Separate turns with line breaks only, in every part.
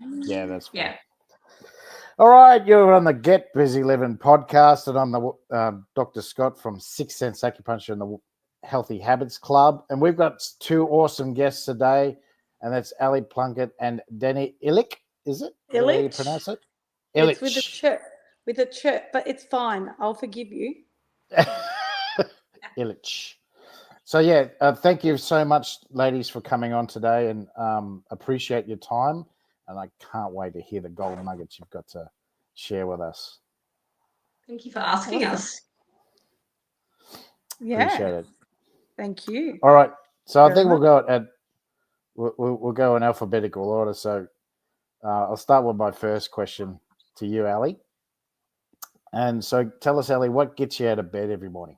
Yeah, that's fine.
Yeah.
All right, you're on the Get Busy Living podcast, and I'm the Dr. Scott from Sixth Sense Acupuncture and the Healthy Habits Club, and we've got two awesome guests today, and that's Ali Plunkett and Danee Ilic. Is it? Is that how you
Ilic.
pronounce it?
It's with a
Ilic.
ch, but it's fine. I'll forgive you.
Ilic. So yeah, thank you so much, ladies, for coming on today, and appreciate your time. And I can't wait to hear the gold nuggets you've got to share with us.
Thank you for asking us.
Yeah.
Appreciate it.
Thank you.
All right. So I think
much.
we'll go in alphabetical order. So I'll start with my first question to you, Ali. And so tell us, Ali, what gets you out of bed every morning?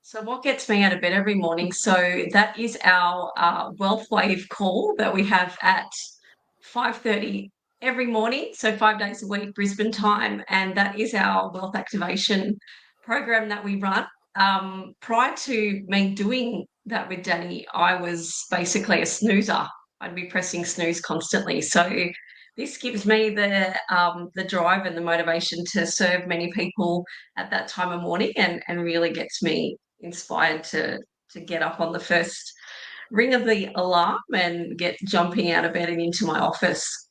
So what gets me out of bed every morning? So that is our Wealth Wave call that we have at 5:30 every morning. So 5 days a week, Brisbane time. And that is our wealth activation program that we run. Prior to me doing that with Danee, I was basically a snoozer. I'd be pressing snooze constantly. So this gives me the drive and the motivation to serve many people at that time of morning, and really gets me inspired to get up on the first ring of the alarm and get jumping out of bed and into my office.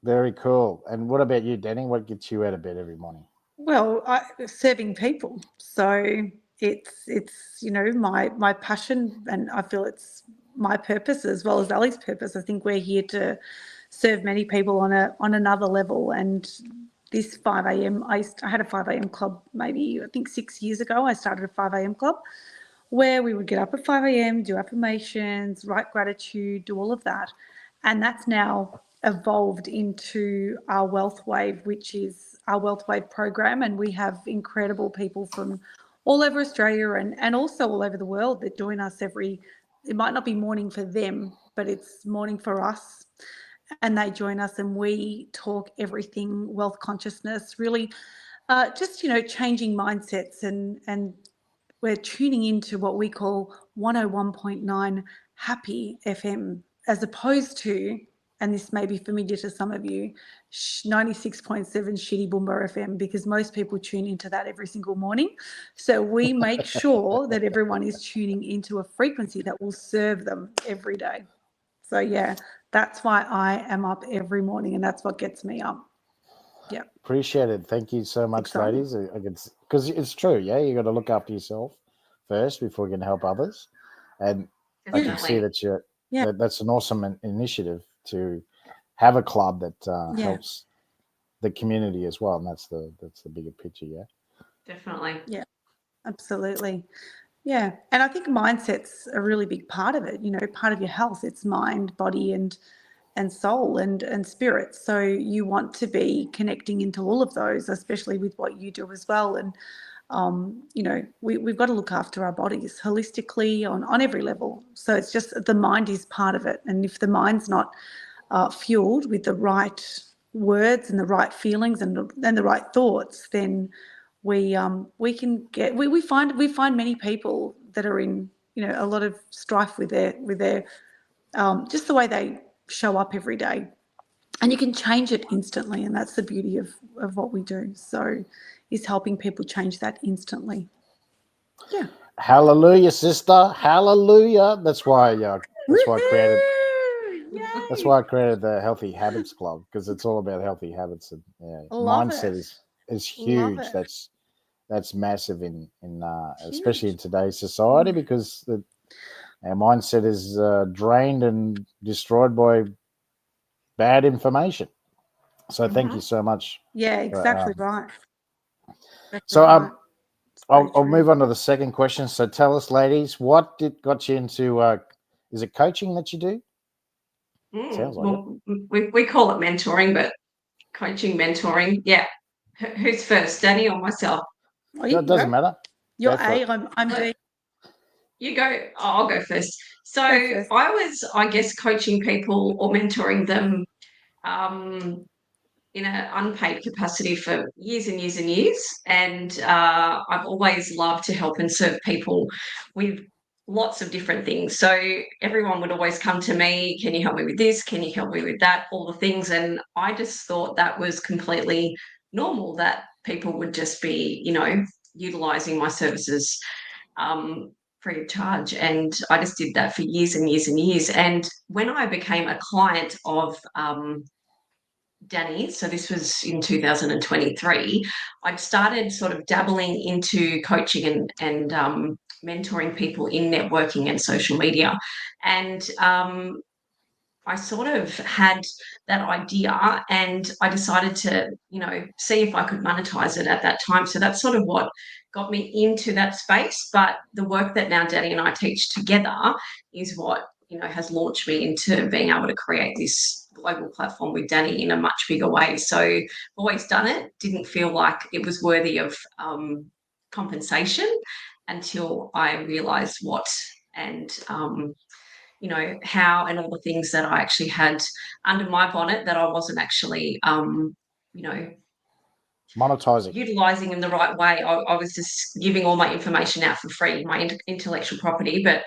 Very cool. And what about you, Danee? What gets you out of bed every morning?
Well, serving people. So it's my passion, and I feel it's my purpose as well as Ali's purpose. I think we're here to serve many people on another level. And this 5 a.m. I had a 5 a.m. club maybe I think 6 years ago. I started a 5 a.m. club where we would get up at 5 a.m., do affirmations, write gratitude, do all of that. And that's now evolved into our Wealth Wave, which is our Wealth Wave program. And we have incredible people from all over Australia and also all over the world that join us it might not be morning for them, but it's morning for us. And they join us and we talk everything wealth consciousness, really just, changing mindsets and we're tuning into what we call 101.9 happy FM, as opposed to, and this may be familiar to some of you, 96.7 shitty Boomba FM, because most people tune into that every single morning. So we make sure that everyone is tuning into a frequency that will serve them every day. So yeah, that's why I am up every morning, and that's what gets me up. Yeah.
Appreciate it. Thank you so much, ladies. Because it's true, yeah. You got to look after yourself first before you can help others. And I can see that that's an awesome initiative to have a club that helps the community as well, and that's the bigger picture, yeah.
Definitely.
Yeah, absolutely. Yeah, and I think mindset's a really big part of it. Part of your health. It's mind, body, and soul and spirit. So you want to be connecting into all of those, especially with what you do as well. And we've got to look after our bodies holistically on every level. So it's just the mind is part of it, and if the mind's not fueled with the right words and the right feelings and the right thoughts, then we can get we find many people that are in a lot of strife with their just the way they show up every day, and you can change it instantly, and that's the beauty of what we do. So is helping people change that instantly. Yeah.
Hallelujah, sister. Hallelujah. That's why I created.
Yay.
That's why I created the Healthy Habits Club, because it's all about healthy habits, and mindset is huge. That's massive in especially in today's society, because our mindset is drained and destroyed by bad information. So thank you so much.
Yeah, exactly right.
So I'll move on to the second question. So tell us, ladies, what got you into? Is it coaching that you do? Sounds like
it. We call it mentoring, but coaching, mentoring. Yeah. Who's first, Danee or myself?
It doesn't matter.
You're A, I'm D.
You go. I'll go first. So I was, I guess, coaching people or mentoring them in an unpaid capacity for years and years and years. And I've always loved to help and serve people with lots of different things. So everyone would always come to me, can you help me with this? Can you help me with that? All the things. And I just thought that was completely normal, that people would just be, utilizing my services free of charge. And I just did that for years and years and years. And when I became a client of Danee, so this was in 2023, I'd started sort of dabbling into coaching and mentoring people in networking and social media. And I sort of had that idea, and I decided to, see if I could monetize it at that time. So that's sort of what got me into that space. But the work that now Danee and I teach together is what, has launched me into being able to create this global platform with Danee in a much bigger way. So I've always done it, didn't feel like it was worthy of compensation until I realized what and how, and all the things that I actually had under my bonnet that I wasn't actually,
monetizing,
utilizing in the right way. I was just giving all my information out for free, my intellectual property, but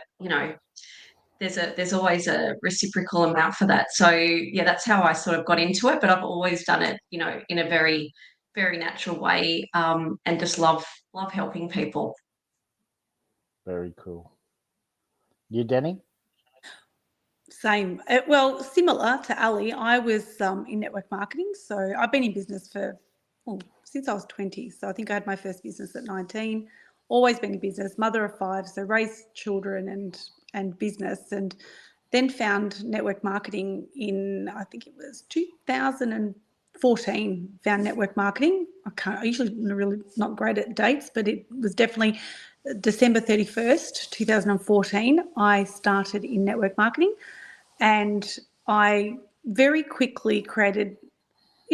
there's always a reciprocal amount for that. So yeah, that's how I sort of got into it. But I've always done it, in a very, very natural way, and just love helping people.
Very cool. You, Danee?
Same. Well, similar to Ali, I was in network marketing. So I've been in business since I was 20. So I think I had my first business at 19. Always been in business, mother of 5, so raised children and business, and then found network marketing in, I think it was 2014. Found network marketing. I usually really not great at dates, but it was definitely December 31st, 2014. I started in network marketing. And I very quickly created,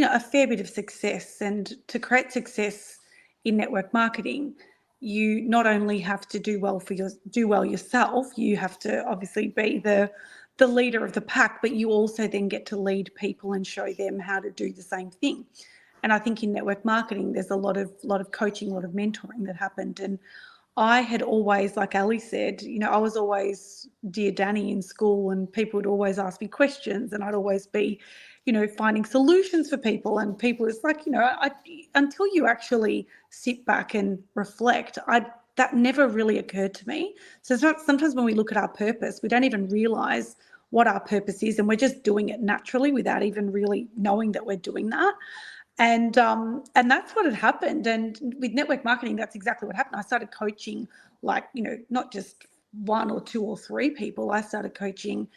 a fair bit of success. And to create success in network marketing, you not only have to do well yourself, you have to obviously be the leader of the pack, but you also then get to lead people and show them how to do the same thing. And I think in network marketing, there's a lot of coaching, a lot of mentoring that happened. And I had always, like Ali said, I was always Dear Danee in school, and people would always ask me questions, and I'd always be, finding solutions for people. And people, it's like, until you actually sit back and reflect, that never really occurred to me. So sometimes when we look at our purpose, we don't even realize what our purpose is, and we're just doing it naturally without even really knowing that we're doing that. And that's what had happened. And with network marketing, that's exactly what happened. I started coaching, not just 1 or 2 or 3 people. I started coaching,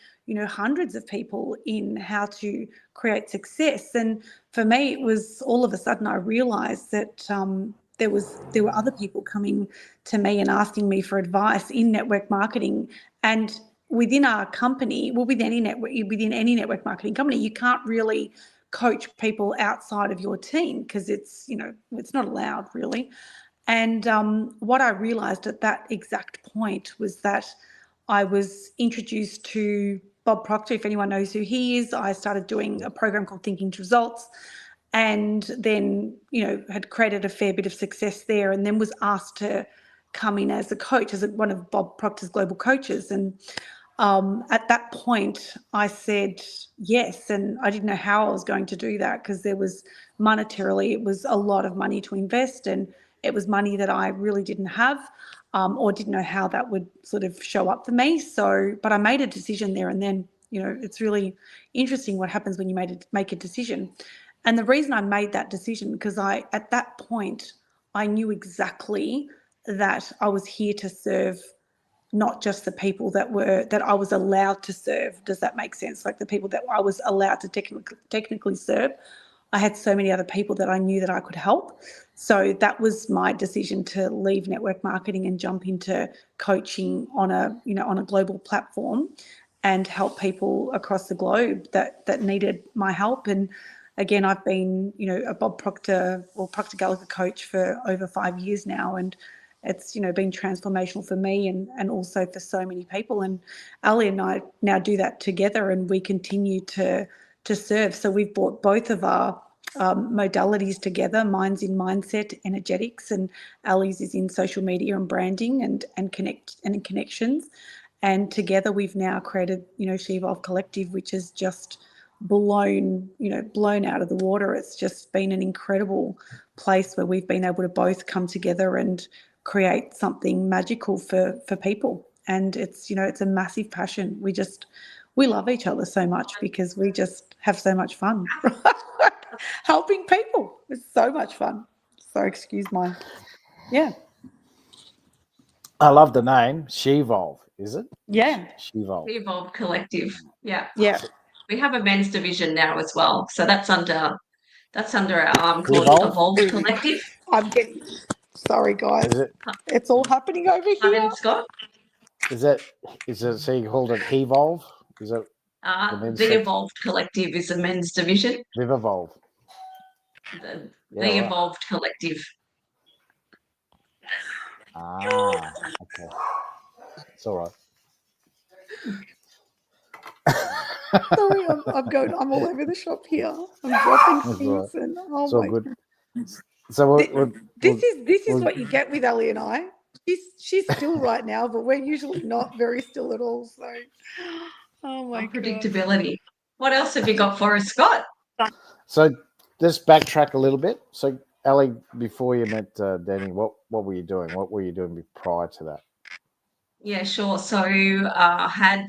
hundreds of people in how to create success. And for me, it was all of a sudden I realized that there were other people coming to me and asking me for advice in network marketing. And within our company, within any network marketing company, you can't really coach people outside of your team because it's not allowed really. And what I realized at that exact point was that I was introduced to Bob Proctor. If anyone knows who he is, I started doing a program called Thinking to Results, and then had created a fair bit of success there, and then was asked to come in as a coach, as one of Bob Proctor's global coaches. And at that point, I said yes, and I didn't know how I was going to do that because it was a lot of money to invest, and it was money that I really didn't have or didn't know how that would sort of show up for me. But I made a decision there, and then, it's really interesting what happens when you make a decision. And the reason I made that decision, because at that point, I knew exactly that I was here to serve not just the people that I was allowed to serve. Does that make sense? Like the people that I was allowed to technically serve. I had so many other people that I knew that I could help. So that was my decision to leave network marketing and jump into coaching on a global platform and help people across the globe that needed my help. And again, I've been, a Bob Proctor or Proctor Gallagher coach for over 5 years now, and it's, been transformational for me and also for so many people. And Ali and I now do that together, and we continue to serve. So we've brought both of our modalities together. Mine's in mindset, energetics, and Ali's is in social media and branding and connections. And together we've now created, She Evolve Collective, which has just blown out of the water. It's just been an incredible place where we've been able to both come together and create something magical for people. And it's a massive passion. We love each other so much because we just have so much fun helping people. It's so much fun. So excuse my
I love the name She Evolve. Is it?
Yeah.
She Evolve.
She Evolve Collective. Yeah.
Yeah.
We have a men's division now as well. So that's under our arm called
Evolve
Collective.
I'm getting sorry guys. It's all happening over here.
Pardon, Scott?
Is it so you called it Evolve? Is it
the Evolved Collective is a men's division.
Live Evolve.
The Evolved Collective.
Okay. It's all right.
Sorry, I'm all over the shop here. I'm dropping things
right.
and
it's all good. So
this is what you get with Ali and I. She's still right now, but we're usually not very still at all. So, oh my
unpredictability. What else have you got for us, Scott?
So just backtrack a little bit. So Ali, before you met Danee, what were you doing? What were you doing prior to that?
Yeah, sure. So had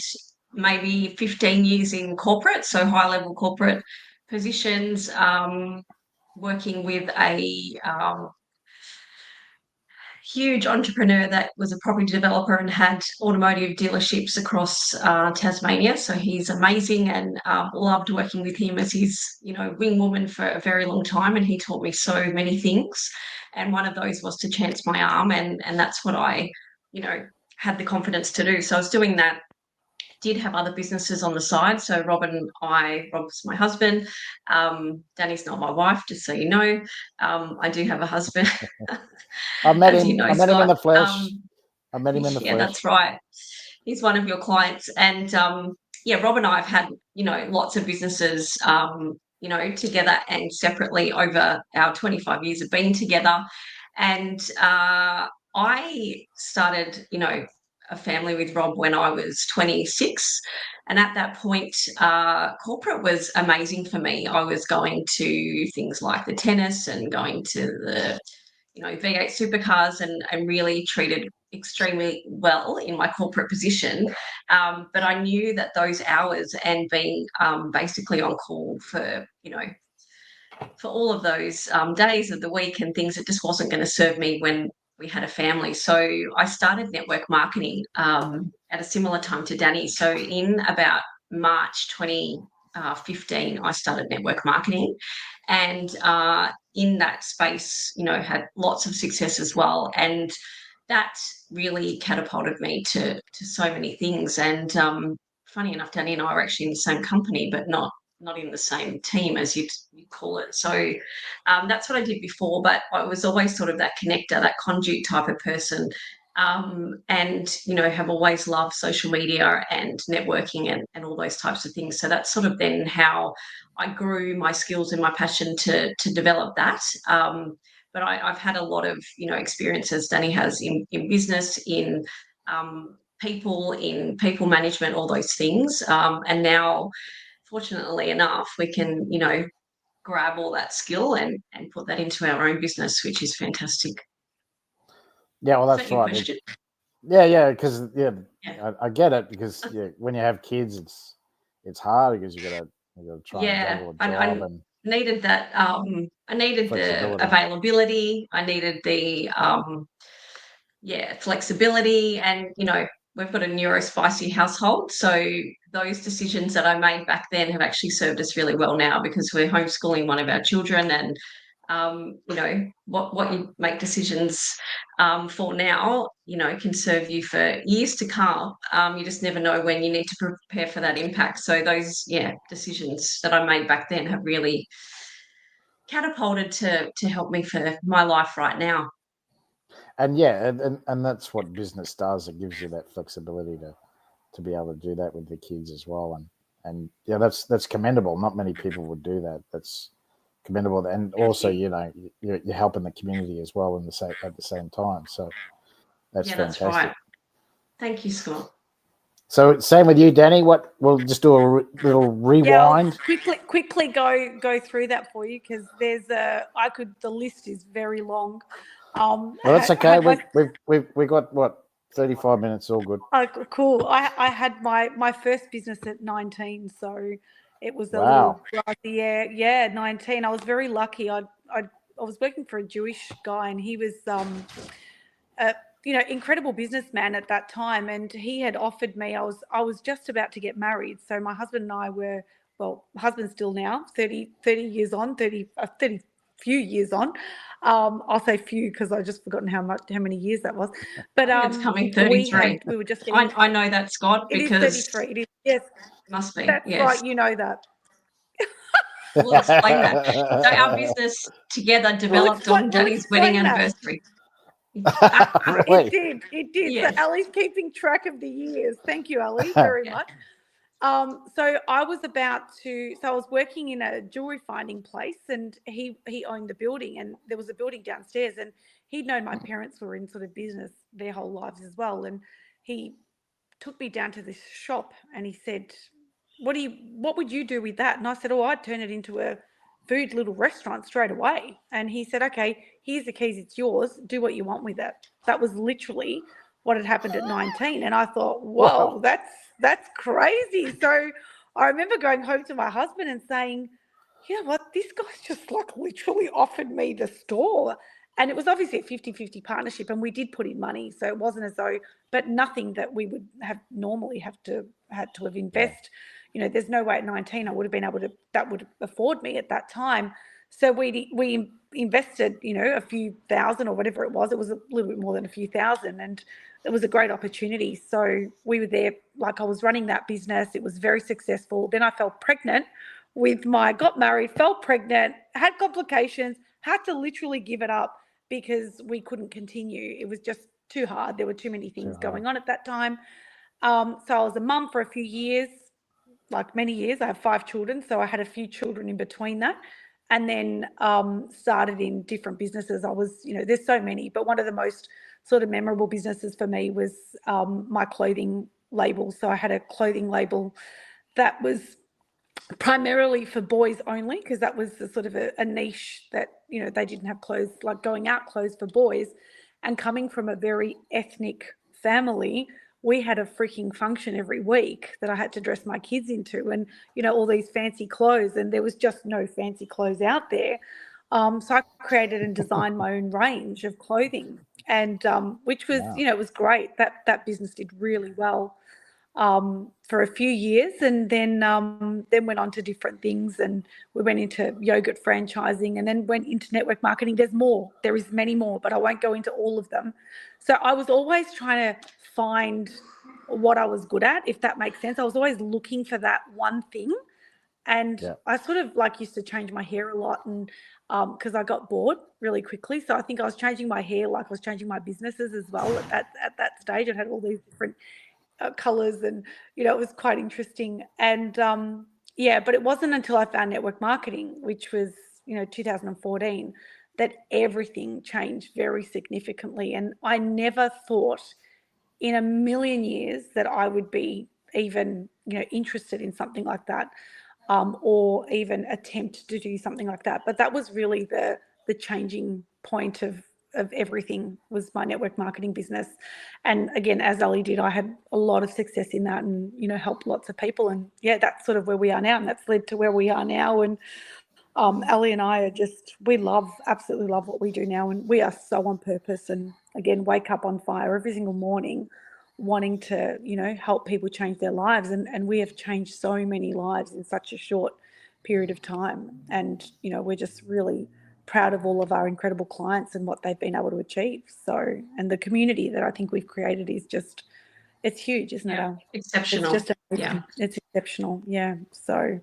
maybe 15 years in corporate, so high-level corporate positions, working with a huge entrepreneur that was a property developer and had automotive dealerships across Tasmania. So he's amazing, and loved working with him as his, wing woman for a very long time. And he taught me so many things. And one of those was to chance my arm, and that's what I, had the confidence to do. So I was doing that. Did have other businesses on the side. So Rob's my husband. Danee's not my wife, just so you know. I do have a husband.
I met him. I met him in the flesh. I met him in the
flesh. Yeah,
flesh.
That's right. He's one of your clients, and Rob and I have had lots of businesses, together and separately over our 25 years of being together, and I started, a family with Rob when I was 26. And at that point, corporate was amazing for me. I was going to things like the tennis and going to the, V8 supercars and really treated extremely well in my corporate position. But I knew that those hours and being basically on call for, for all of those days of the week and things, it just wasn't going to serve me when we had a family. So I started network marketing at a similar time to Danee. So in about March 2015, I started network marketing, and in that space, had lots of success as well. And that really catapulted me to so many things. And funny enough, Danee and I are actually in the same company, but not in the same team, as you call it. So that's what I did before, but I was always sort of that connector, that conduit type of person, and have always loved social media and networking and all those types of things. So that's sort of then how I grew my skills and my passion to develop that. But I've had a lot of experiences Danee has in business, in people management, all those things, and now, fortunately enough, we can, grab all that skill and put that into our own business, which is fantastic.
Yeah, well, that's right. Because I get it, because when you have kids, it's hard because you got to try and juggle a job. And
needed that. I needed the availability. I needed the flexibility, and we've got a neurospicy household, so those decisions that I made back then have actually served us really well now, because we're homeschooling one of our children, and what you make decisions for now, can serve you for years to come. You just never know when you need to prepare for that impact. So those decisions that I made back then have really catapulted to help me for my life right now.
And and that's what business does. It gives you that flexibility to be able to do that with the kids as well. And that's commendable. Not many people would do that. That's commendable, and also you're helping the community as well at the same time. So that's fantastic.
That's right. Thank you, Scott.
So same with you, Danny. We'll just do a little rewind.
Yeah, I'll quickly go through that for you because the list is very long.
Well, that's okay. We've got what 35 minutes. All good.
Oh, cool. I had my first business at 19, so it was a
Wow.
little 19. I was very lucky. I was working for a Jewish guy, and he was incredible businessman at that time, and he had offered me. I was just about to get married, so my husband and I were, husband still now, 30 years on, 30 few years on. I'll say few because I've just forgotten how many years that was. But
it's coming 33.
we were just getting.
I know that, Scott, because
it is 33. It is, yes.
Must be.
That's
yes.
right. You know that.
We'll explain that. So our business together developed on Danny's wedding anniversary.
Really?
It did.
Yes.
So Ali's keeping track of the years. Thank you, Ali, very much. So I was working in a jewelry finding place, and he owned the building, and there was a building downstairs, and he'd known my parents were in sort of business their whole lives as well. And he took me down to this shop and he said, what would you do with that? And I said, I'd turn it into a food little restaurant straight away. And he said, okay, here's the keys, it's yours, do what you want with it. That was literally what had happened at 19. And I thought, whoa, that's crazy. So I remember going home to my husband and saying, you know what, this guy's just literally offered me the store. And it was obviously a 50-50 partnership, and we did put in money. So it wasn't as though, but nothing that we would have normally had to have invest. Yeah. There's no way at 19 I would have been able to, that would afford me at that time. So we invested, a few thousand or whatever it was. It was a little bit more than a few thousand, and it was a great opportunity. So we were there, I was running that business. It was very successful. Then I fell pregnant got married, fell pregnant, had complications, had to literally give it up because we couldn't continue. It was just too hard. There were too many things going on at that time. So I was a mum for a few years, many years. I have 5 children, so I had a few children in between that. And then started in different businesses. I was, there's so many, but one of the most sort of memorable businesses for me was my clothing label. So I had a clothing label that was primarily for boys only, because that was the sort of a niche that, they didn't have clothes, going out clothes for boys. And coming from a very ethnic family, we had a freaking function every week that I had to dress my kids into, and, all these fancy clothes, and there was just no fancy clothes out there. So I created and designed my own range of clothing, and which was, it was great. That business did really well for a few years, and then went on to different things, and we went into yogurt franchising, and then went into network marketing. There is many more, but I won't go into all of them. So I was always trying to find what I was good at, if that makes sense. I was always looking for that one thing. And I sort of used to change my hair a lot, and because I got bored really quickly. So I think I was changing my hair like I was changing my businesses as well at that stage. I had all these different colors, and it was quite interesting. And but it wasn't until I found network marketing, which was 2014, that everything changed very significantly. And I never thought in a million years that I would be even interested in something like that, or even attempt to do something like that. But that was really the changing point of everything, was my network marketing business. And again, as Ali did, I had a lot of success in that, and helped lots of people. And that's sort of where we are now, and that's led to where we are now. And Ali and I we absolutely love what we do now, and we are so on purpose, and again, wake up on fire every single morning wanting to help people change their lives. And we have changed so many lives in such a short period of time. And we're just really proud of all of our incredible clients and what they've been able to achieve. So, and the community that I think we've created is just, it's huge, isn't it?
Exceptional.
It's just amazing. It's exceptional. Yeah. So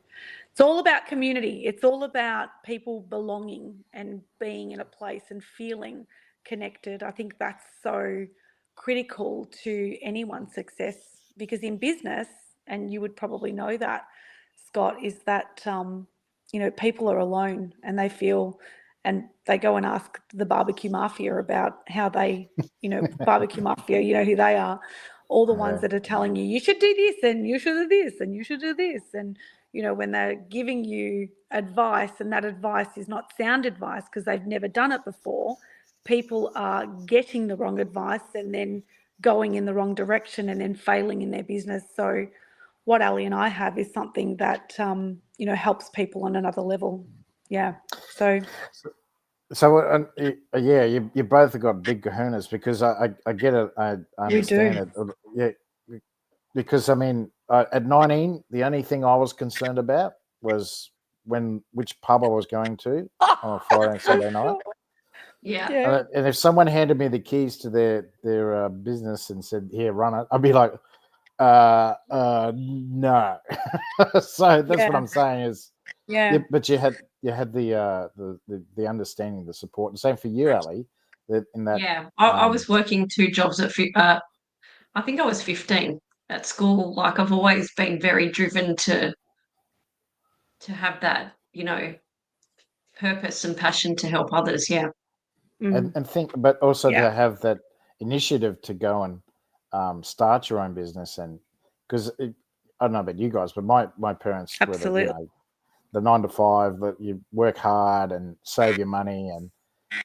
it's all about community. It's all about people belonging and being in a place and feeling connected. I think that's so critical to anyone's success, because in business, and you would probably know that, Scott, is that people are alone and they feel, and they go and ask the barbecue mafia about how they, barbecue mafia, who they are, all the ones that are telling you should do this and you should do this and you should do this. And, when they're giving you advice and that advice is not sound advice because they've never done it before, people are getting the wrong advice and then going in the wrong direction and then failing in their business. So what Ali and I have is something that, helps people on another level. Yeah. So
yeah, you both have got big kahunas, because I get it. I understand it. Yeah, because I mean, at 19, the only thing I was concerned about was which pub I was going to on a Friday and Saturday night.
Yeah.
And if someone handed me the keys to their business and said, "Here, run it," I'd be like, no. So that's what I'm saying is, but you had the understanding, the support, and same for you, Ali.
I was working 2 jobs at I think I was 15 at school. Like, I've always been very driven to have that, purpose and passion to help others. Yeah.
And think, but also to have that initiative to go and start your own business. And because I don't know about you guys, but my parents were the 9 to 5, that you work hard and save your money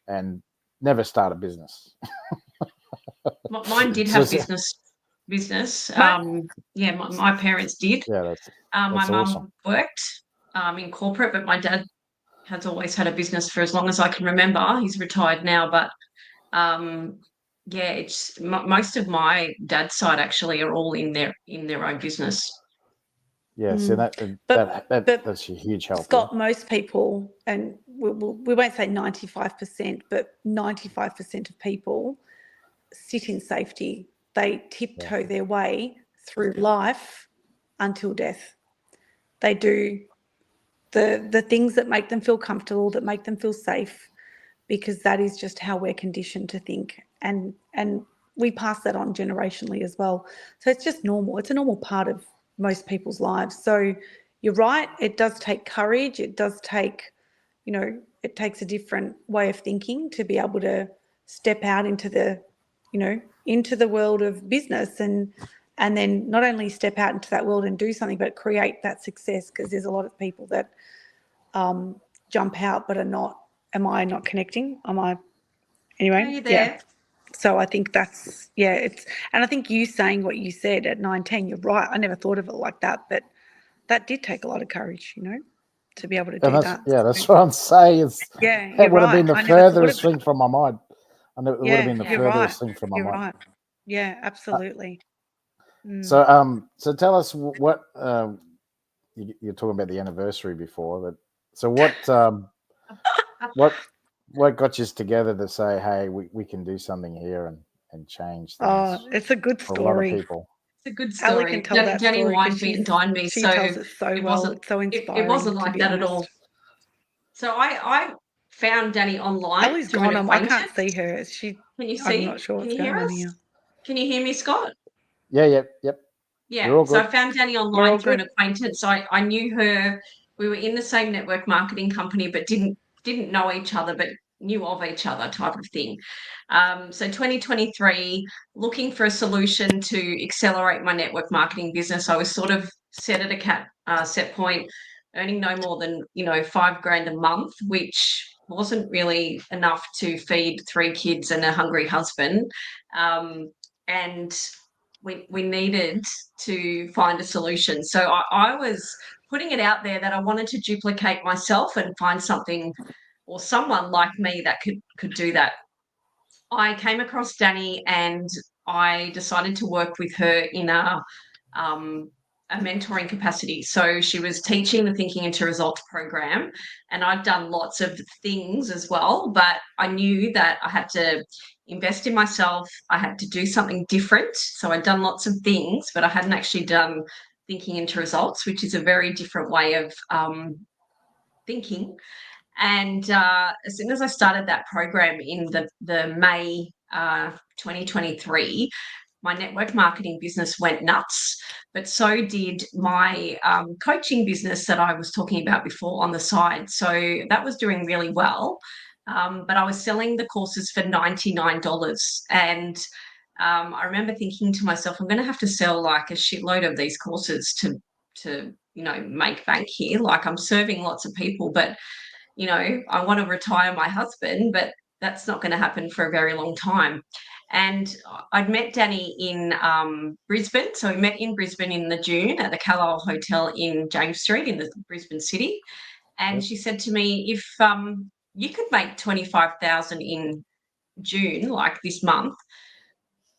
and never start a business.
Mine did have business. My parents did.
Yeah, that's
my mum
awesome.
worked in corporate, but my dad has always had a business for as long as I can remember. He's retired now, but it's most of my dad's side actually are all in their own business.
Yeah, so that's a huge help.
Scott, most people, and we won't say 95%, but 95% of people sit in safety. They tiptoe their way through life until death. They do the things that make them feel comfortable, that make them feel safe, because that is just how we're conditioned to think. And we pass that on generationally as well. So it's just normal. It's a normal part of most people's lives. So you're right. It does take courage. It does take, it takes a different way of thinking to be able to step out into the world of business and then not only step out into that world and do something, but create that success, because there's a lot of people that jump out but are not. Am I not connecting? Anyway?
Are you there?
Yeah. So I think that's, and I think you saying what you said at 19, you're right. I never thought of it like that, but that did take a lot of courage, to be able to do that.
Yeah, that's what I'm saying. It would have been the furthest thing from my mind. It would have been the furthest thing from my mind.
Right. Yeah, absolutely.
So tell us what you're talking about the anniversary before, but so what got you together to say, hey, we can do something here and change things?
Oh, it's a good story.
For a lot of people.
It's a good story.
Ali can tell that
Danny
story
wined me and dined me.
She tells it so well. It's so inspiring.
It wasn't like that at all. So I found Danny online.
Ali's gone on. I can't see her.
Can you see?
I'm not sure what's
Can you hear
going
us?
on here.
Can you hear me, Scott?
Yeah, yep.
Yeah. So I found Danny online through an acquaintance. I knew her. We were in the same network marketing company, but didn't know each other, but knew of each other, type of thing. So 2023, looking for a solution to accelerate my network marketing business. I was sort of set at a set point, earning no more than $5,000 a month, which wasn't really enough to feed 3 kids and a hungry husband. And we needed to find a solution. So I was putting it out there that I wanted to duplicate myself and find something or someone like me that could do that. I came across Danny and I decided to work with her in a mentoring capacity. So she was teaching the Thinking into Results program, and I'd done lots of things as well, but I knew that I had to invest in myself. I had to do something different. So I'd done lots of things, but I hadn't actually done Thinking into Results, which is a very different way of thinking. And as soon as I started that program in the May 2023, my network marketing business went nuts, but so did my coaching business that I was talking about before on the side. So that was doing really well. But I was selling the courses for $99. And I remember thinking to myself, I'm going to have to sell like a shitload of these courses to make bank here. Like, I'm serving lots of people, but I want to retire my husband, but that's not going to happen for a very long time. And I'd met Danee in Brisbane. So we met in Brisbane in the June at the Carlisle Hotel in James Street in the Brisbane city. And she said to me, if you could make 25,000 in June, like this month,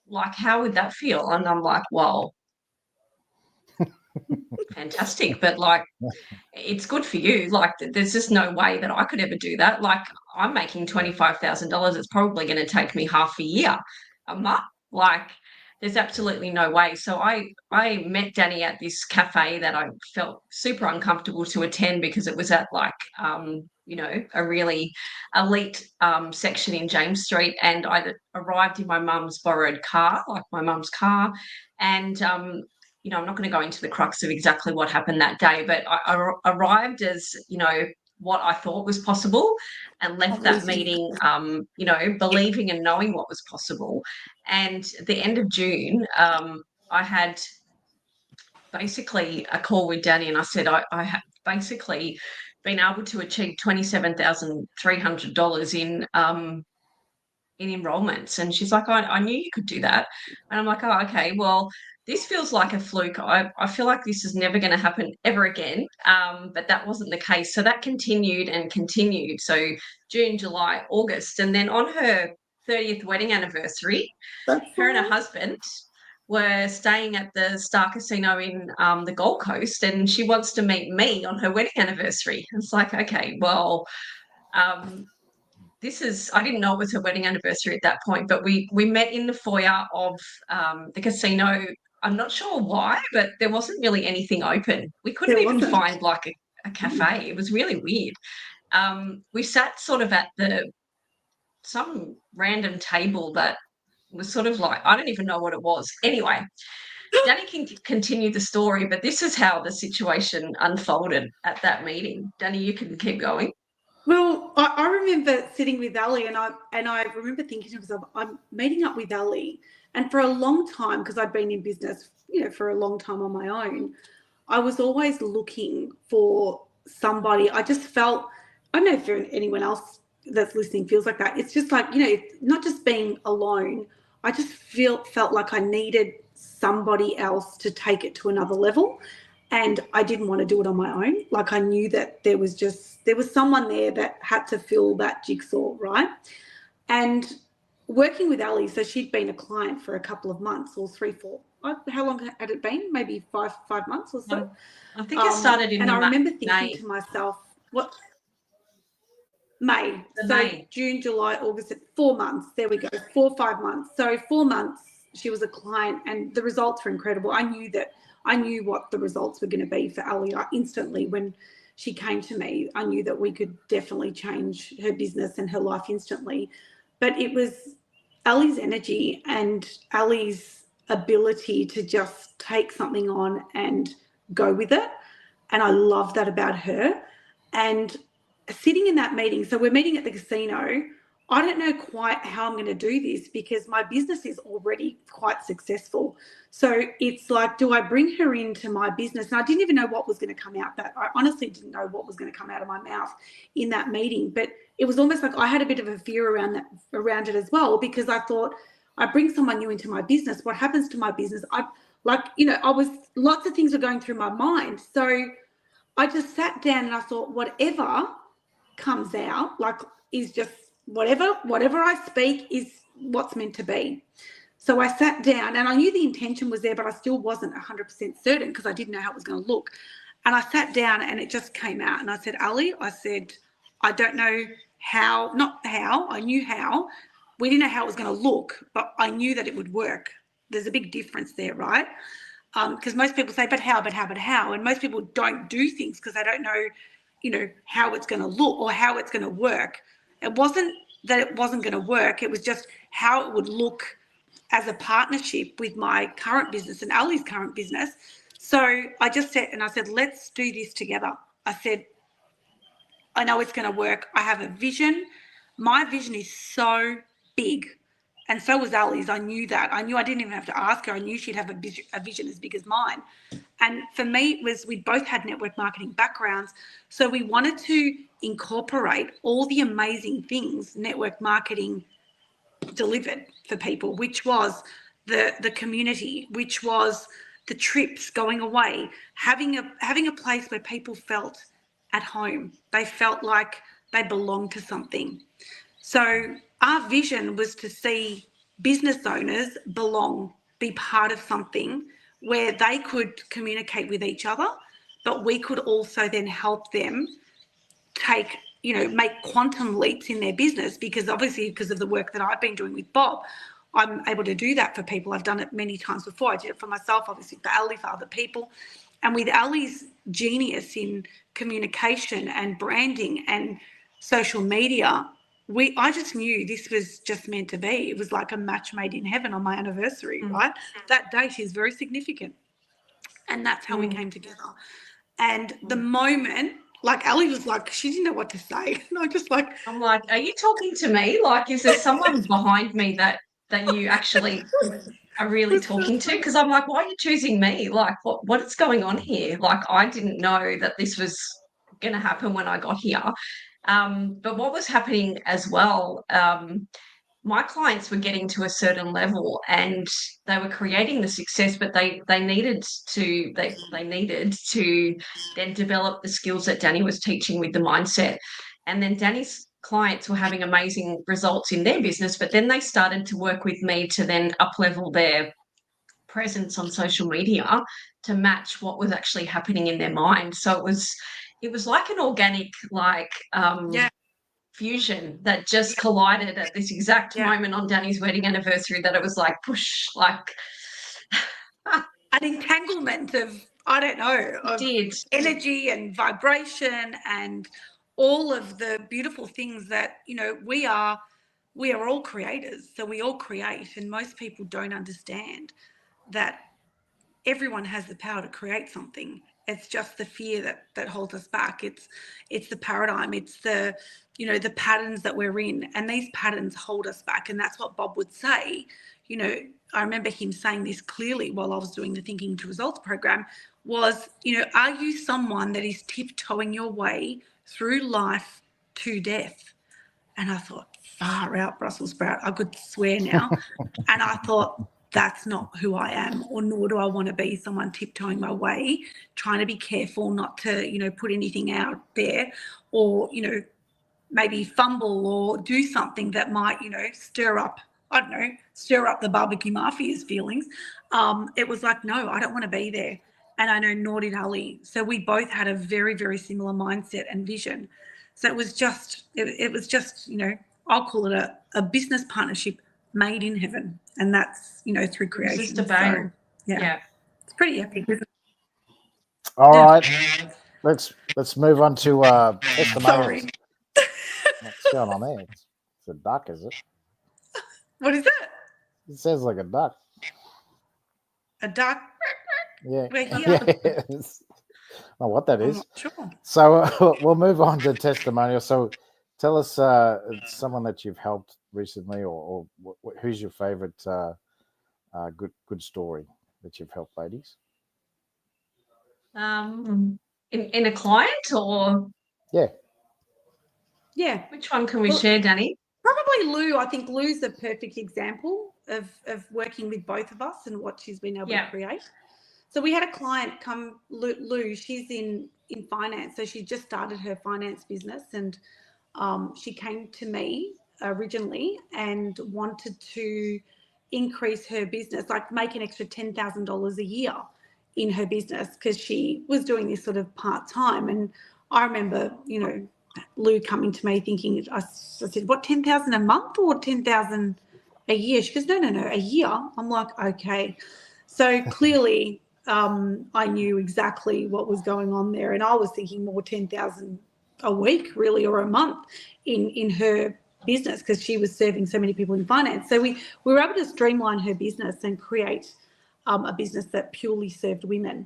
like, how would that feel? And I'm like, well, fantastic, but like, it's good for you. Like, there's just no way that I could ever do that. Like, I'm making $25,000. It's probably going to take me half a year, a month. Like, there's absolutely no way. So I met Danee at this cafe that I felt super uncomfortable to attend because it was at like, a really elite section in James Street. And I arrived in my mum's borrowed car, like my mum's car. And I'm not going to go into the crux of exactly what happened that day, but I arrived as, what I thought was possible, and left that meeting, believing and knowing what was possible. And at the end of June, I had basically a call with Danee, and I said, I have basically been able to achieve $27,300 in enrollments. And she's like, I knew you could do that. And I'm like, oh, okay, well, this feels like a fluke. I feel like this is never going to happen ever again. But that wasn't the case. So that continued and continued. So June, July, August. And then on her 30th wedding anniversary, her and her husband were staying at the Star Casino in the Gold Coast, and she wants to meet me on her wedding anniversary. It's like, okay, well, I didn't know it was her wedding anniversary at that point, but we met in the foyer of the casino. I'm not sure why, but there wasn't really anything open. We couldn't even find like a cafe. It was really weird. We sat sort of at some random table that was sort of like, I don't even know what it was. Anyway, Danee can continue the story, but this is how the situation unfolded at that meeting. Danee, you can keep going.
Well, I remember sitting with Ali, and I remember thinking to myself, I'm meeting up with Ali, and for a long time, because I'd been in business, for a long time on my own, I was always looking for somebody. I just felt, I don't know if anyone else that's listening feels like that. It's just like, not just being alone. I just felt like I needed somebody else to take it to another level. And I didn't want to do it on my own. Like, I knew that there was someone there that had to fill that jigsaw, right? And working with Ali, so she'd been a client for a couple of months, or 3, 4. How long had it been? Maybe 5 months or so.
I think it started in
and
I
remember thinking
May.
to myself, what? May.
May.
June, July, August, 4 months. There we go. 4 or 5 months. So 4 months she was a client, and the results were incredible. I knew what the results were going to be for Ali. Instantly, when she came to me, I knew that we could definitely change her business and her life instantly. But it was Ali's energy and Ali's ability to just take something on and go with it. And I love that about her. And sitting in that meeting, so we're meeting at the casino. I don't know quite how I'm going to do this because my business is already quite successful. So it's like, do I bring her into my business? And I didn't even know what was going to come out. I honestly didn't know what was going to come out of my mouth in that meeting. But it was almost like I had a bit of a fear around it as well, because I thought, I bring someone new into my business. What happens to my business? Lots of things were going through my mind. So I just sat down and I thought, whatever comes out, is just whatever I speak is what's meant to be. So I sat down, and I knew the intention was there, but I still wasn't 100% certain because I didn't know how it was going to look. And I sat down and it just came out. And I said, Ali, I don't know how, not how, I knew how. We didn't know how it was going to look, but I knew that it would work. There's a big difference there, right? Because most people say, but how? And most people don't do things because they don't know, how it's going to look or how it's going to work. It wasn't that it wasn't going to work. It was just how it would look as a partnership with my current business and Ali's current business. So I just said, let's do this together. I said, I know it's going to work. I have a vision. My vision is so big. And so was Ali's. I knew that. I didn't even have to ask her. I knew she'd have a vision as big as mine. And for me, it was, we both had network marketing backgrounds. So we wanted to incorporate all the amazing things network marketing delivered for people, which was the community, which was the trips, going away, having a place where people felt at home. They felt like they belonged to something. So our vision was to see business owners belong, be part of something where they could communicate with each other, but we could also then help them take, make quantum leaps in their business, because obviously because of the work that I've been doing with Bob, I'm able to do that for people. I've done it many times before. I did it for myself, obviously for Ali, for other people. And with Ali's genius in communication and branding and social media, I just knew this was just meant to be. It was like a match made in heaven on my anniversary, right? That date is very significant. And that's how we came together. And the moment, like Ali was like, she didn't know what to say. And
I'm like, are you talking to me? Like, is there someone behind me that you actually are really talking to? Because I'm like, why are you choosing me? Like, what is going on here? Like, I didn't know that this was going to happen when I got here. But what was happening as well, my clients were getting to a certain level and they were creating the success, but they needed to then develop the skills that Danee was teaching with the mindset. And then Danee's clients were having amazing results in their business, but then they started to work with me to then up-level their presence on social media to match what was actually happening in their mind. So it was like an organic, fusion that just collided at this exact moment on Danee's wedding anniversary, that it was like push, like
an entanglement of, I don't know, of energy and vibration and all of the beautiful things that, we are all creators. So we all create, and most people don't understand that everyone has the power to create something. It's just the fear that holds us back. It's the paradigm. It's the patterns that we're in, and these patterns hold us back. And that's what Bob would say. I remember him saying this clearly while I was doing the Thinking to Results program was, are you someone that is tiptoeing your way through life to death? And I thought, far out, Brussels sprout. I could swear now. And I thought, that's not who I am, or nor do I want to be someone tiptoeing my way, trying to be careful not to, put anything out there, or, maybe fumble or do something that might, stir up the barbecue mafia's feelings. It was like, no, I don't want to be there. And I know nor did Ali. So we both had a very, very similar mindset and vision. So it was just, I'll call it a business partnership made in heaven. And that's, through creation.
Just a bang.
So, yeah. It's pretty epic, isn't it?
All right. Let's move on to testimonials.
Sorry.
What's going on there? It's a duck, is it?
What is that?
It sounds like a duck.
A duck?
Yeah.
We're here.
Yes. I know what that is.
Sure.
So we'll move on to testimonial. So tell us someone that you've helped recently, or who's your favorite good story that you've helped, ladies?
In a client, or
yeah,
which one can we share, Danee?
Probably Lou. I think Lou's a perfect example of working with both of us and what she's been able to create. So we had a client come, Lou, she's in finance. So she just started her finance business, and she came to me originally and wanted to increase her business, like make an extra $10,000 a year in her business, because she was doing this sort of part-time. And I remember, Lou coming to me thinking, I said, what, 10,000 a month or 10,000 a year? She goes, no, a year. I'm like, okay. So clearly I knew exactly what was going on there. And I was thinking more 10,000 a week, really, or a month in her business because she was serving so many people in finance. So we were able to streamline her business and create a business that purely served women.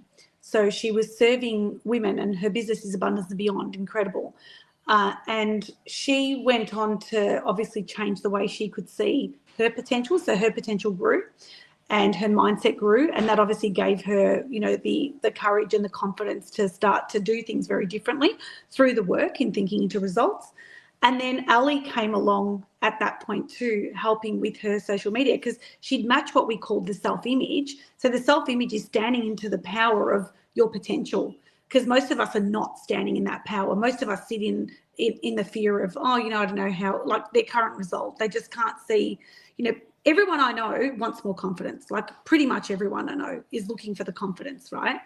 So she was serving women, and her business is Abundance and Beyond, incredible. And she went on to obviously change the way she could see her potential. So her potential grew and her mindset grew, and that obviously gave her, you know, the courage and the confidence to start to do things very differently through the work in thinking into results. And then Ali came along at that point too, helping with her social media, because she'd match what we called the self-image. So the self-image is standing into the power of your potential, because most of us are not standing in that power. Most of us sit in the fear of, oh, you know, I don't know how, like their current result. They just can't see, you know, everyone I know wants more confidence. Like pretty much everyone I know is looking for the confidence, right?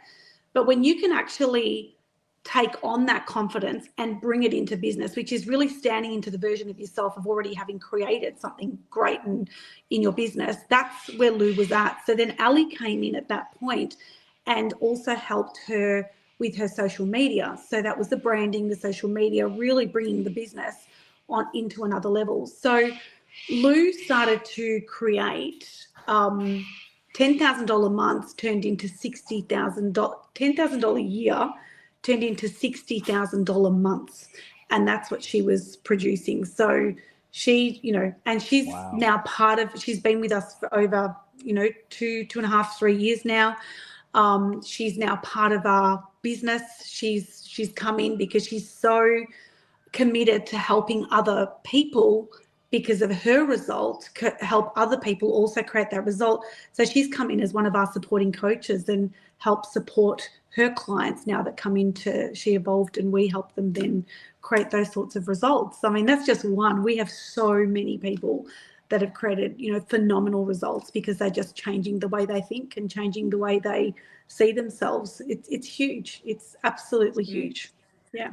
But when you can actually take on that confidence and bring it into business, which is really standing into the version of yourself of already having created something great in your business, that's where Lou was at. So then Ali came in at that point and also helped her with her social media. So that was the branding, the social media, really bringing the business on into another level. So Lou started to create $10,000 months turned into $60,000, $10,000 a year turned into $60,000 months. And that's what she was producing. So she, you know, and she's now part of, she's been with us for over, you know, 2.5, 3 years now. She's now part of our business. She's come in because she's so committed to helping other people because of her result, help other people also create that result. So she's come in as one of our supporting coaches and help support her clients now that come into She Evolved, and we help them then create those sorts of results. I mean, that's just one. We have so many people that have created, you know, phenomenal results because they're just changing the way they think and changing the way they see themselves. It's huge. It's absolutely huge. Yeah,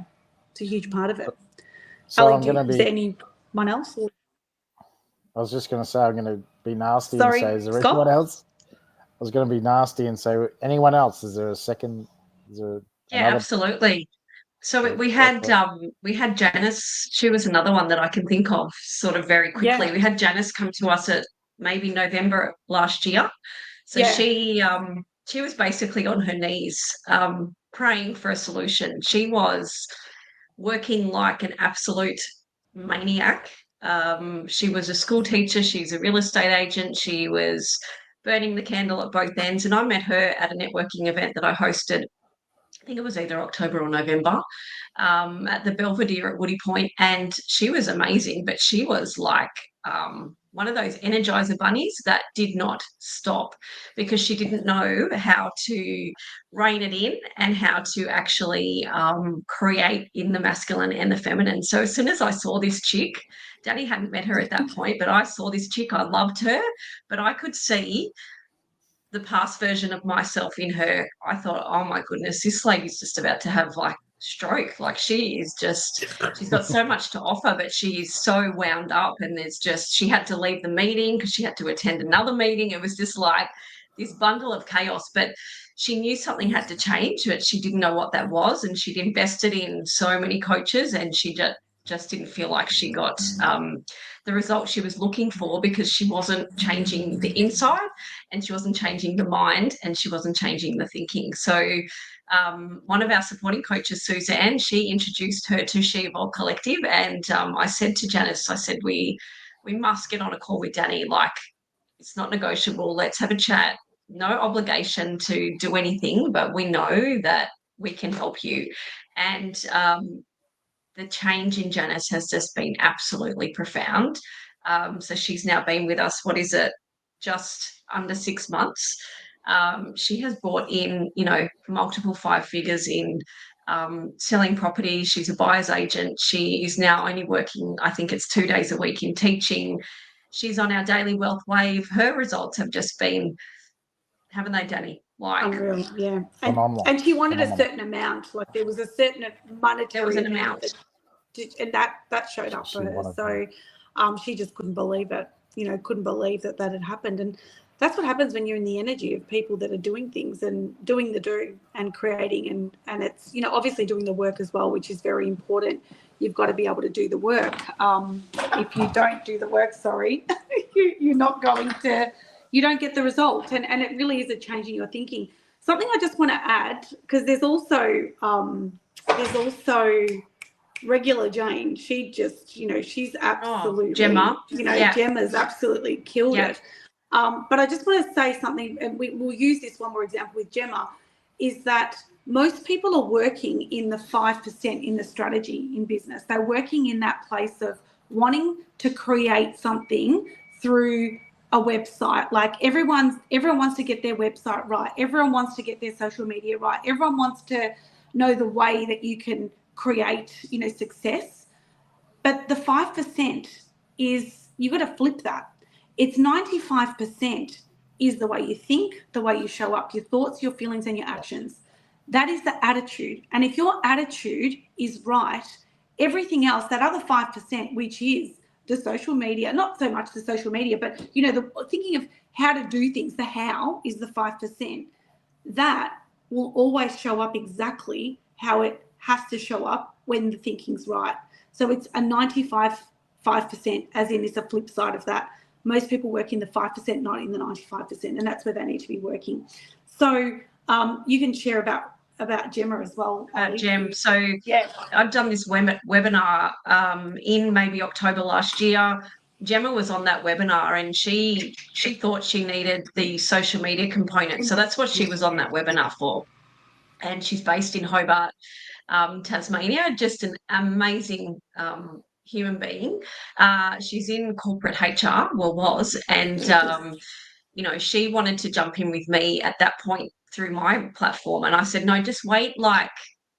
it's a huge part of it.
So
Ali, is there anyone else?
I was just going to say I'm going to be nasty
Sorry,
and say, is there
Scott?
anyone else? I was going to be nasty and say, anyone else? Is there a second? Is there another?
Absolutely. So we had Janice. She was another one that I can think of sort of very quickly. We had Janice come to us at maybe November last year. So she was basically on her knees praying for a solution. She was working like an absolute maniac. She was a school teacher. She's a real estate agent. She was burning the candle at both ends. And I met her at a networking event that I hosted, I think it was either October or November, at the Belvedere at Woody Point, and she was amazing, but she was like one of those Energizer bunnies that did not stop because she didn't know how to rein it in and how to actually create in the masculine and the feminine. So as soon as I saw this chick, Danny hadn't met her at that point, but I saw this chick, I loved her, but I could see the past version of myself in her. I thought, oh my goodness, this lady's just about to have like stroke. Like she's got so much to offer, but she is so wound up, and she had to leave the meeting because she had to attend another meeting. It was just like this bundle of chaos, but she knew something had to change, but she didn't know what that was. And she'd invested in so many coaches, and she just didn't feel like she got the result she was looking for because she wasn't changing the inside, and she wasn't changing the mind, and she wasn't changing the thinking. So one of our supporting coaches, Suzanne, she introduced her to She Evolved Collective, and I said to Janice, I said, we must get on a call with Danny. Like, it's not negotiable. Let's have a chat. No obligation to do anything, but we know that we can help you. And the change in Janice has just been absolutely profound. So she's now been with us, just under 6 months. She has brought in, multiple 5 figures in selling property. She's a buyer's agent. She is now only working, I think it's 2 days a week in teaching. She's on our daily wealth wave. Her results have just been, haven't they, Danny? Like,
unreal, yeah.
And
she wanted a certain amount. Like there was a certain monetary
amount.
And that showed up for her. So she just couldn't believe it. Couldn't believe that had happened. And that's what happens when you're in the energy of people that are doing things and doing the do and creating and it's, obviously doing the work as well, which is very important. you've got to be able to do the work. If you don't do the work, sorry, you're not going to, you don't get the result. And it really is a change in your thinking. Something I just want to add, because there's also regular Jane. She just, she's absolutely,
Gemma.
Gemma's absolutely killed it. But I just want to say something, and we'll use this one more example with Gemma, is that most people are working in the 5% in the strategy in business. They're working in that place of wanting to create something through a website. Like everyone wants to get their website right. Everyone wants to get their social media right. Everyone wants to know the way that you can create, success. But the 5% is, you got to flip that. It's 95% is the way you think, the way you show up, your thoughts, your feelings, and your actions. That is the attitude. And if your attitude is right, everything else, that other 5%, which is the social media, not so much the social media, but, the thinking of how to do things, the how is the 5%. That will always show up exactly how it has to show up when the thinking's right. So it's a 95%, as in it's a flip side of that. Most people work in the 5%, not in the 95%, and that's where they need to be working. So you can share about Gemma as well.
Gem. So I've done this webinar in maybe October last year. Gemma was on that webinar, and she thought she needed the social media component. So that's what she was on that webinar for. And she's based in Hobart, Tasmania, just an amazing human being. She's in corporate HR, was, and she wanted to jump in with me at that point through my platform, and I said, no, just wait like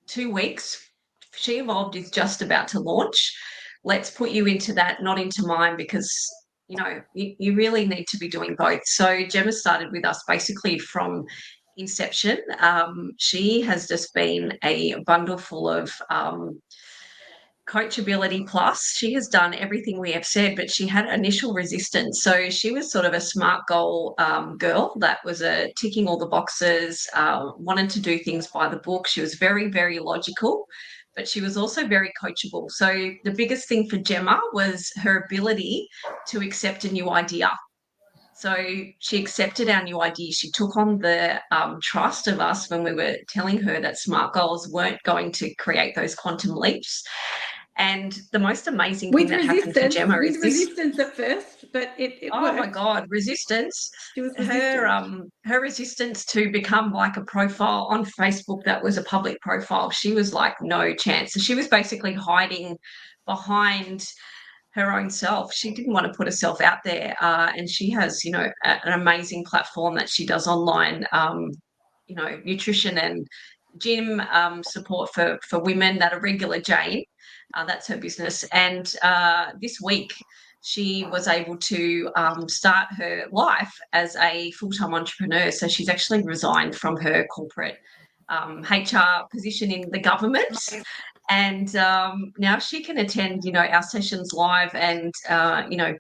2 weeks. She Evolved is just about to launch. Let's put you into that, not into mine, because you really need to be doing both. So Gemma started with us basically from inception. She has just been a bundle full of coachability plus. She has done everything we have said, but she had initial resistance. So she was sort of a SMART goal girl that was ticking all the boxes, wanted to do things by the book. She was very, very logical, but she was also very coachable. So the biggest thing for Gemma was her ability to accept a new idea. So she accepted our new idea. She took on the trust of us when we were telling her that SMART goals weren't going to create those quantum leaps. And the most amazing thing that happened for Gemma is
resistance at first, but it
oh
worked.
My God, resistance.
She was resistant.
Her resistance to become like a profile on Facebook that was a public profile, she was like, no chance. So she was basically hiding behind her own self. She didn't want to put herself out there, and she has, an amazing platform that she does online, nutrition and gym support for women that are regular Jane. That's her business. And this week, she was able to start her life as a full-time entrepreneur. So she's actually resigned from her corporate HR position in the government. And now she can attend, our sessions live and,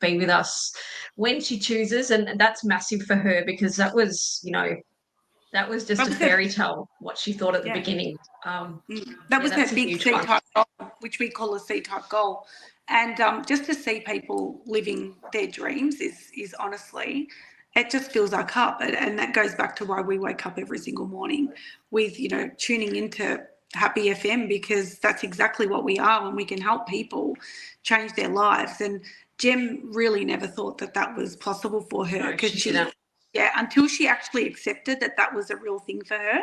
be with us when she chooses. And that's massive for her, because that was just a fairy tale, what she thought at the beginning.
That was her big C-type goal, which we call a C-type goal. And just to see people living their dreams is honestly, it just fills our cup. And that goes back to why we wake up every single morning with, tuning into Happy FM, because that's exactly what we are, when we can help people change their lives. And Jem really never thought that was possible for her, because until she actually accepted that was a real thing for her.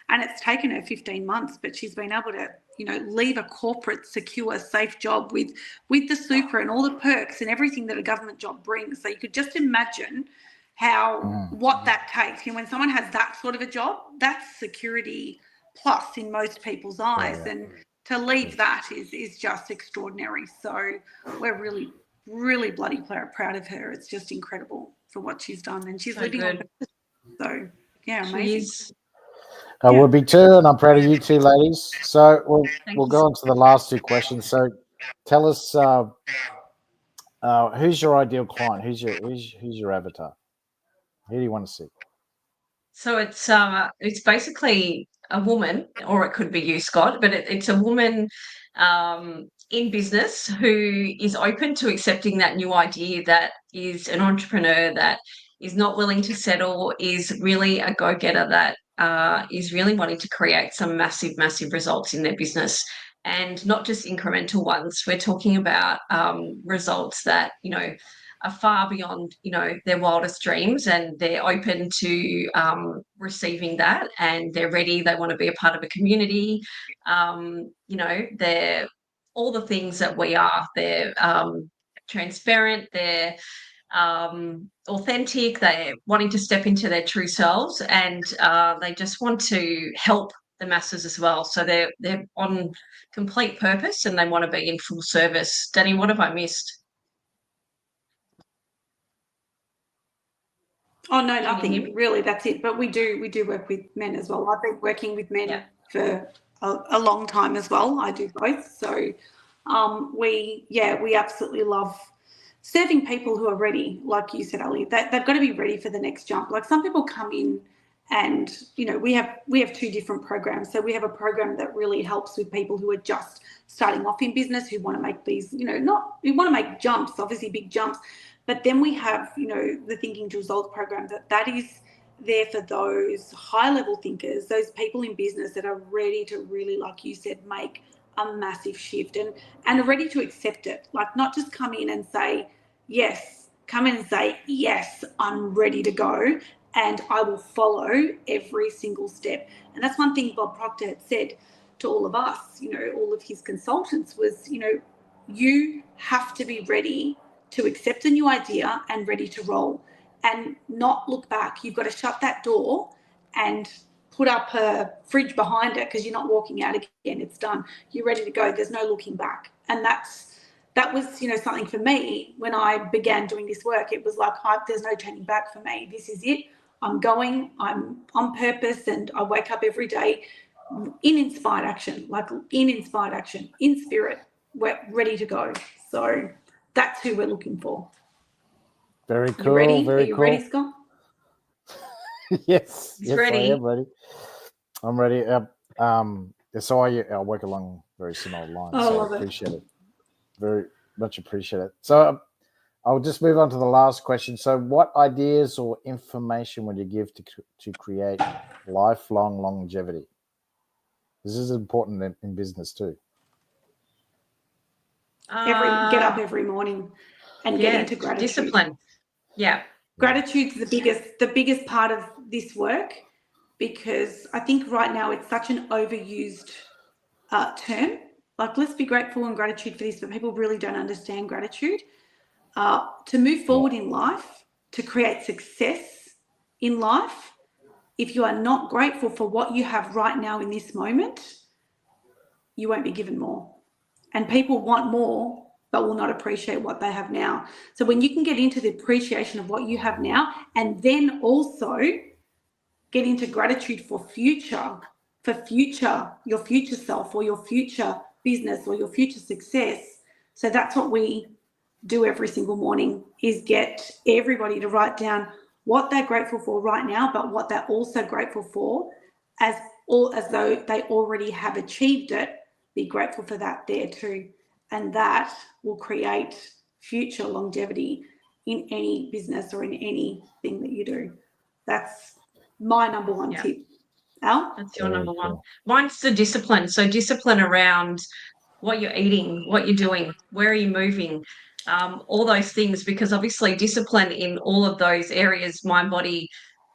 And it's taken her 15 months, but she's been able to, leave a corporate, secure, safe job with the super and all the perks and everything that a government job brings. So you could just imagine what that takes. When someone has that sort of a job, that's security plus in most people's eyes. And to leave that is just extraordinary. So we're really, really bloody proud of her. It's just incredible for what she's done, and she's living on purpose. So amazing.
We'll be too, and I'm proud of you two ladies. So we'll go on to the last two questions. So tell us, who's your ideal client? Who's your avatar? Who do you want to see?
So it's basically a woman, or it could be you, Scott, but it's a woman in business who is open to accepting that new idea, that is an entrepreneur, that is not willing to settle, is really a go-getter, that is really wanting to create some massive, massive results in their business, and not just incremental ones. We're talking about results that, are far beyond, their wildest dreams, and they're open to receiving that, and they're ready. They want to be a part of a community. They're all the things that we are. They're transparent. They're authentic. They're wanting to step into their true selves, and they just want to help the masses as well. So they're on complete purpose, and they want to be in full service. Danny, what have I missed?
Oh no, nothing really. That's it. But we do work with men as well. I've been working with men for a long time as well. I do both. So we absolutely love serving people who are ready. Like you said, Ali, they've got to be ready for the next jump. Like some people come in and we have two different programs. So we have a program that really helps with people who are just starting off in business, who want to make these, we want to make jumps, obviously big jumps. But then we have, the Thinking to Results program that is there for those high-level thinkers, those people in business that are ready to really, like you said, make a massive shift and are ready to accept it. Like not just come in and say, yes, I'm ready to go and I will follow every single step. And that's one thing Bob Proctor had said to all of us, all of his consultants was, you have to be ready to accept a new idea and ready to roll and not look back. You've got to shut that door and put up a fridge behind it because you're not walking out again. It's done. You're ready to go. There's no looking back. And that was, something for me when I began doing this work. It was like, there's no turning back for me. This is it. I'm going. I'm on purpose, and I wake up every day in inspired action, in spirit. We're ready to go. So that's who we're looking for.
Very cool.
You ready?
Very
Are you
cool.
ready, Scott?
Yes.
He's ready.
I am ready. I'm ready. So I work along very similar lines. So I appreciate it. Very much appreciate it. So I'll just move on to the last question. So what ideas or information would you give to create lifelong longevity? This is important in business too.
Get up every morning and get into gratitude.
Discipline. Yeah.
Gratitude's the biggest part of this work, because I think right now it's such an overused term. Like, let's be grateful and gratitude for this, but people really don't understand gratitude. To move forward in life, to create success in life, if you are not grateful for what you have right now in this moment, you won't be given more. And people want more, but will not appreciate what they have now. So when you can get into the appreciation of what you have now, and then also get into gratitude for your future self, or your future business, or your future success. So that's what we do every single morning, is get everybody to write down what they're grateful for right now, but what they're also grateful for as though they already have achieved it. Be grateful for that there too. And that will create future longevity in any business or in anything that you do. That's my number one tip. Al?
That's your number one. Mine's the discipline. So discipline around what you're eating, what you're doing, where are you moving, all those things, because obviously discipline in all of those areas, mind, body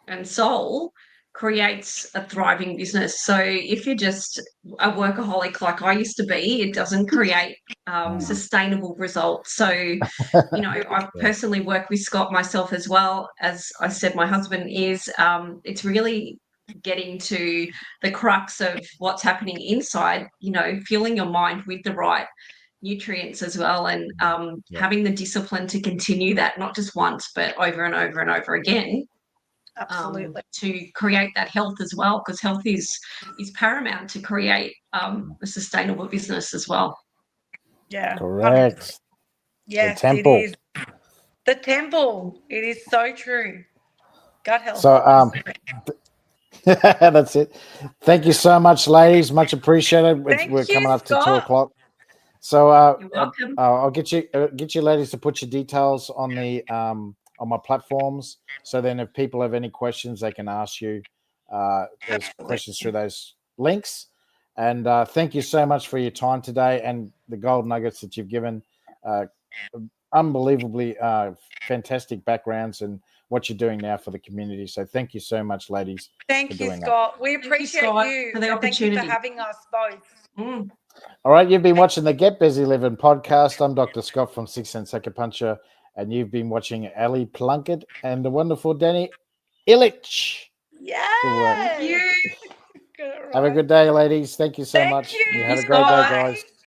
and soul, creates a thriving business. So if you're just a workaholic like I used to be, it doesn't create sustainable results. So, I personally work with Scott, myself as well. As I said, my husband is, it's really getting to the crux of what's happening inside, fueling your mind with the right nutrients as well, and having the discipline to continue that, not just once, but over and over and over again.
Absolutely.
To create that health as well, because health is paramount to create a sustainable business as well.
Yeah.
Correct.
100%. Yes,
the temple.
It is. The temple. It is so true. Gut health.
So that's it. Thank you so much, ladies. Much appreciated. We're coming up to 2 o'clock. So
You're welcome.
I'll get you ladies to put your details on the on my platforms. So then, if people have any questions, they can ask you those questions through those links. And thank you so much for your time today and the gold nuggets that you've given. Unbelievably fantastic backgrounds and what you're doing now for the community. So thank you so much, ladies.
Thank you, Scott. We appreciate
Scott,
you.
for the
And thank you for
opportunity.
having us both.
Mm.
All right, you've been watching the Get Busy Living podcast. I'm Dr. Scott from Six Sense Acupuncture, and you've been watching Ali Plunkett and the wonderful Danee Ilic.
Yeah.
Thank you.
Have a good day, ladies. Thank you so much.
You.
You have a great day, guys.